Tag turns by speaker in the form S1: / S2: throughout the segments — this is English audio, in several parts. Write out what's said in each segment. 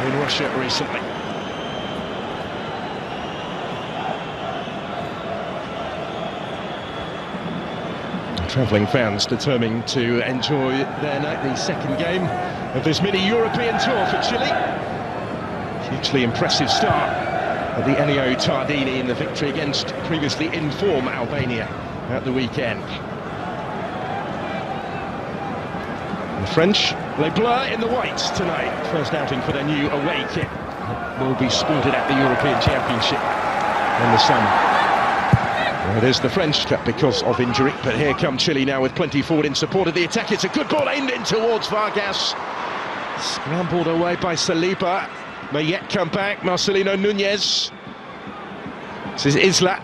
S1: in Russia recently. Travelling fans determined to enjoy the second game of this mini-European tour for Chile. Hugely impressive start at the Ennio Tardini in the victory against previously in form Albania at the weekend. The French, they blur in the whites tonight. First outing for their new away kit. Will be sported at the European Championship in the summer. Well, it is the French Cup because of injury, but here come Chile now with plenty forward in support of the attack. It's a good ball aimed in towards Vargas. Scrambled away by Saliba. May yet come back, Marcelino Nunez. This is Isla.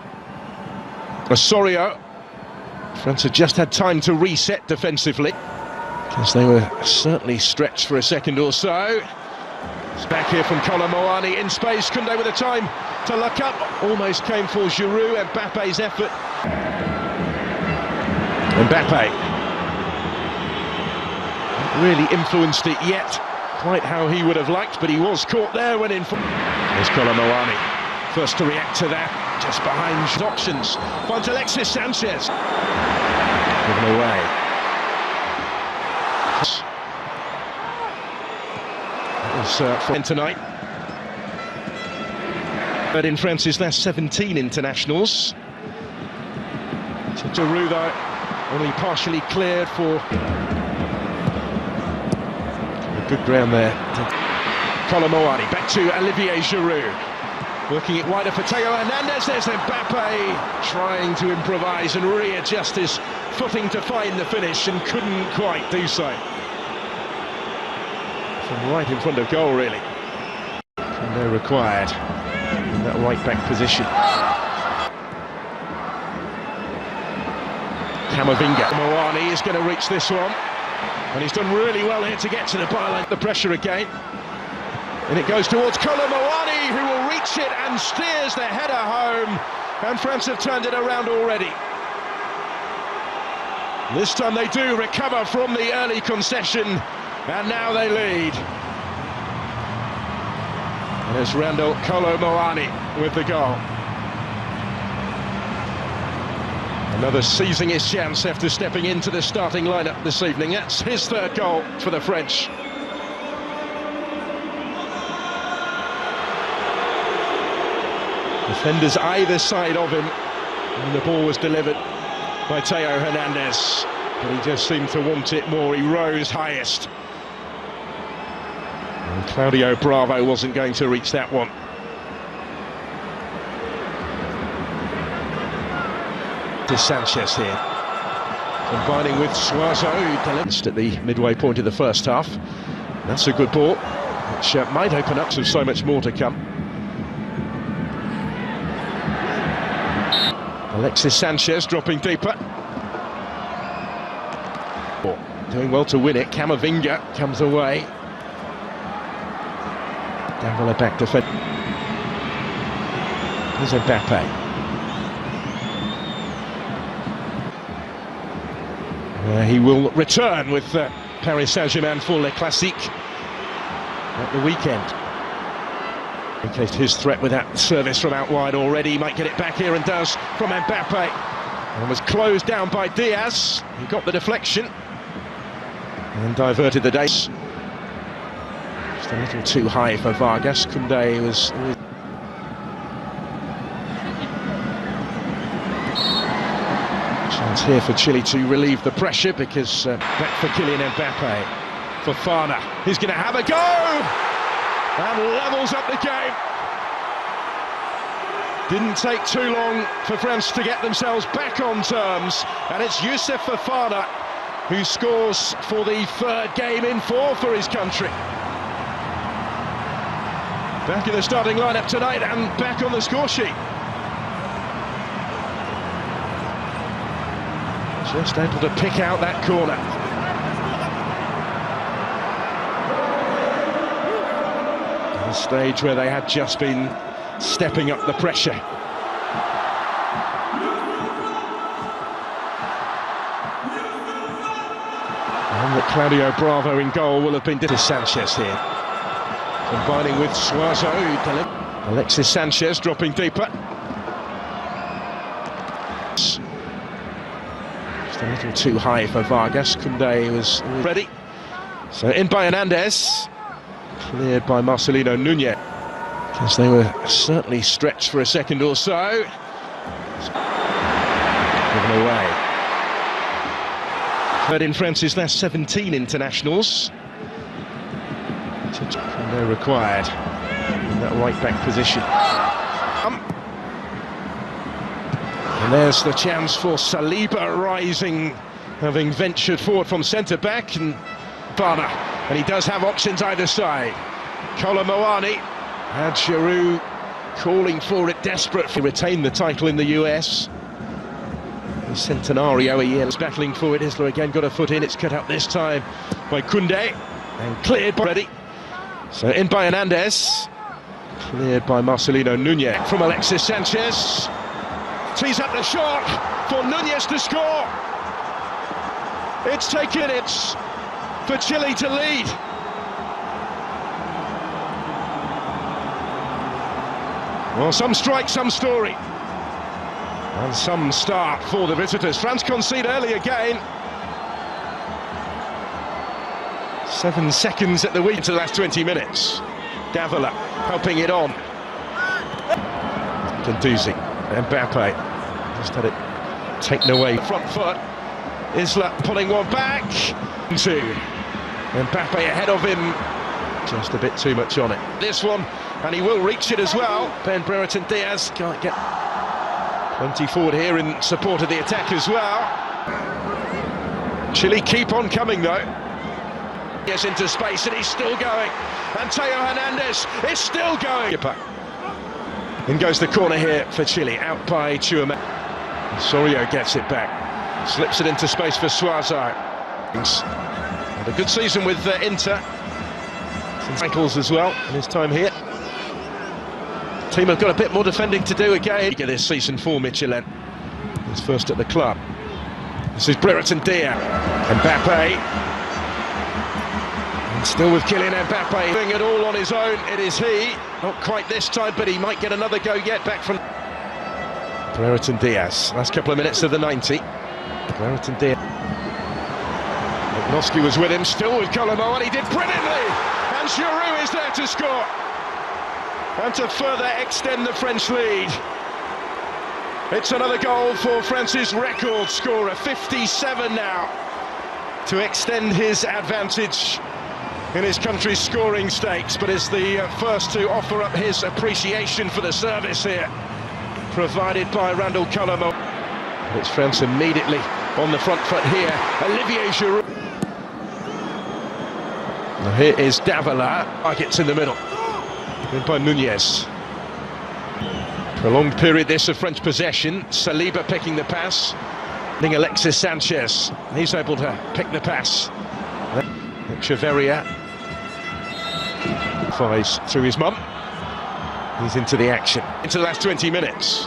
S1: Osorio. France have just had time to reset defensively, because they were certainly stretched for a second or so. It's back here from Kolomoani in space. Koundé with the time to look up. Almost came for Giroud. Mbappe's effort. Mbappe. Not really influenced it yet, quite how he would have liked, but he was caught there when in. There's Kolomoani. First to react to that, just behind options. Finds Alexis Sanchez. Given away. For tonight. But in France's last 17 internationals. Giroud though only partially cleared for a good ground there. Kolomoani back to Olivier Giroud. Working it wider for Theo Hernandez. There's Mbappe trying to improvise and readjust his footing to find the finish and couldn't quite do so. From right in front of goal, really. And they're required in that right-back position. Camavinga. Moani is going to reach this one. And he's done really well here to get to the byline. The pressure again. And it goes towards Kolomoani, who will reach it and steers the header home. And France have turned it around already. This time they do recover from the early concession. And now they lead. And it's Randall Kolomoani with the goal. Another seizing his chance after stepping into the starting lineup this evening. That's his third goal for the French. Defenders either side of him. And the ball was delivered by Theo Hernandez. But he just seemed to want it more. He rose highest. And Claudio Bravo wasn't going to reach that one. To Sanchez here, combining with Suazo, who delivered at the midway point of the first half. That's a good ball, which might open up so much more to come. Alexis Sanchez dropping deeper. Doing well to win it. Camavinga comes away. Dembele back to defend. Here's Mbappe. He will return with Paris Saint-Germain for Le Classique at the weekend. In case his threat with that service from out wide already, he might get it back here and does from Mbappe. And was closed down by Diaz. He got the deflection and diverted the days. Just a little too high for Vargas. Koundé was... Chance here for Chile to relieve the pressure, because back for Kylian Mbappe. Fofana, he's going to have a go! And levels up the game. Didn't take too long for France to get themselves back on terms. And it's Youssouf Fofana who scores for the third game in four for his country. Back in the starting lineup tonight and back on the score sheet. Just able to pick out that corner. At a stage where they had just been stepping up the pressure. And that Claudio Bravo in goal will have been... To Sanchez here. Combining with Suazo. Alexis Sanchez dropping deeper. Just a little too high for Vargas. Koundé was ready. So in by Hernandez. Cleared by Marcelino Nunez. Because they were certainly stretched for a second or so. Given away. Third in France's last 17 internationals. They're required in that right back position. And there's the chance for Saliba rising, having ventured forward from centre back, and Bana. And he does have options either side. Kolomoani had Giroud calling for it, desperate to retain the title in the US. The Centenario a year is battling for it. Isla again got a foot in. It's cut out this time by Koundé and cleared by ready. So in by Hernandez, cleared by Marcelino Nunez from Alexis Sanchez. Tees up the shot for Nunez to score. It's taken minutes for Chile to lead. Well, some strike, some story. And some start for the visitors. France concede early again. 7 seconds at the week to the last 20 minutes. Dembele helping it on. Gendouzi and Mbappe just had it taken away. Front foot. Isla pulling one back. Two. Mbappe ahead of him. Just a bit too much on it. This one, and he will reach it as well. Ben Brereton Diaz can't get plenty forward here in support of the attack as well. Chile keep on coming though. Gets into space and he's still going. And Theo Hernandez is still going. In goes the corner here for Chile, out by Tchouameni. Osorio gets it back. Slips it into space for Suazo. Had a good season with Inter. Some ankles as well in his time here. Team have got a bit more defending to do again. This season for Michelin. He's first at the club. This is Brereton Diaz. Mbappe. And still with Kylian Mbappe doing it all on his own. It is he. Not quite this time, but he might get another go yet back from Brereton Diaz. Last couple of minutes of the 90. Brereton Diaz. Noski was with him, still with Colombo, and he did brilliantly. And Giroud is there to score. And to further extend the French lead. It's another goal for France's record scorer, 57 now, to extend his advantage in his country's scoring stakes, but is the first to offer up his appreciation for the service here, provided by Randall Colombo. It's France immediately on the front foot here. Olivier Giroud. Now here is Dembele. Targets in the middle. In by Nunez. Prolonged period this of French possession. Saliba picking the pass. Alexis Sanchez. He's able to pick the pass. Echeverria flies through his mum. He's into the action. Into the last 20 minutes.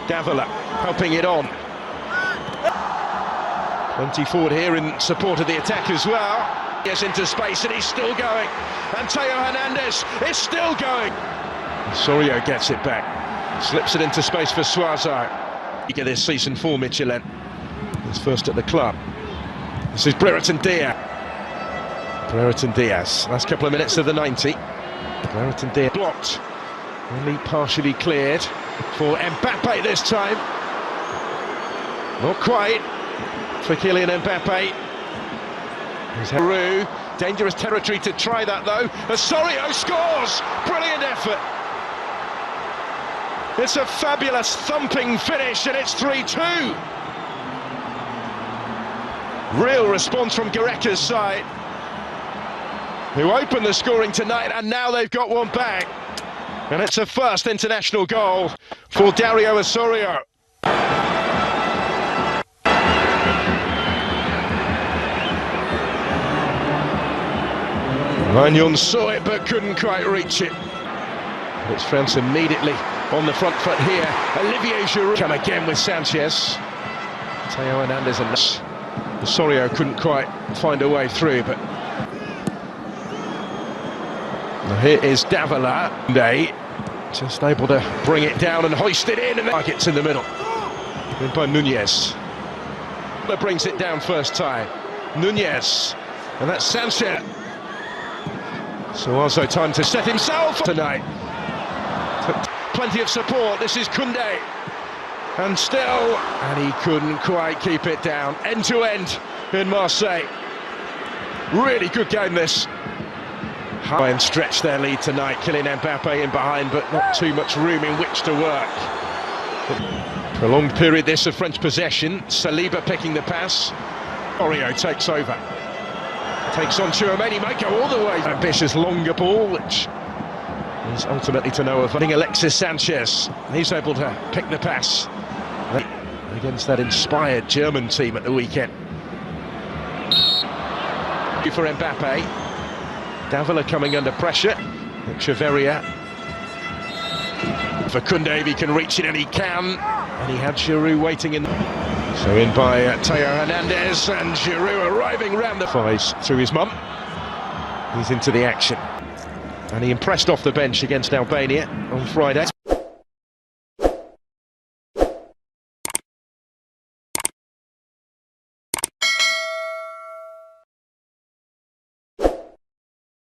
S1: Dembele helping it on. Plenty forward here in support of the attack as well. Gets into space and he's still going. And Theo Hernandez is still going. Osorio gets it back. Slips it into space for Suazo. This season for Michelin. He's first at the club. This is Brereton Diaz. Brereton Diaz. Last couple of minutes of the 90. Brereton Diaz blocked. Only partially cleared for Mbappe this time. Not quite for Kylian Mbappe. Here's Giroud. Dangerous territory to try that though. Osorio scores! Brilliant effort. It's a fabulous thumping finish and it's 3-2. Real response from Gareca's side, who opened the scoring tonight, and now they've got one back. And it's a first international goal for Dario Osorio. Magnon saw it but couldn't quite reach it. It's France immediately on the front foot here. Olivier Giroud come again with Sanchez. Theo Hernandez and Osorio couldn't quite find a way through, but Now here is Dembele. They just able to bring it down and hoist it in, and the target's in the middle. In by Nunez. That brings it down first time. Nunez, and that's Sanchez. So also time to set himself tonight. Plenty of support. This is Koundé, and he couldn't quite keep it down. End to end in Marseille. Really good game this. High and stretch their lead tonight. Kylian Mbappe in behind, but not too much room in which to work. Prolonged period this of French possession. Saliba picking the pass. Oreo takes over. Takes on Tchouaméni, might go all the way. Ambitious longer ball, which is ultimately to no avail. Alexis Sanchez, he's able to pick the pass against that inspired German team at the weekend. For Mbappe. Dembele coming under pressure. Echeverria. For Koundé, if he can reach it, and he can. And he had Giroud waiting in. So in by Theo Hernandez, and Giroud arriving round the fives through his mum. He's into the action. And he impressed off the bench against Albania on Friday.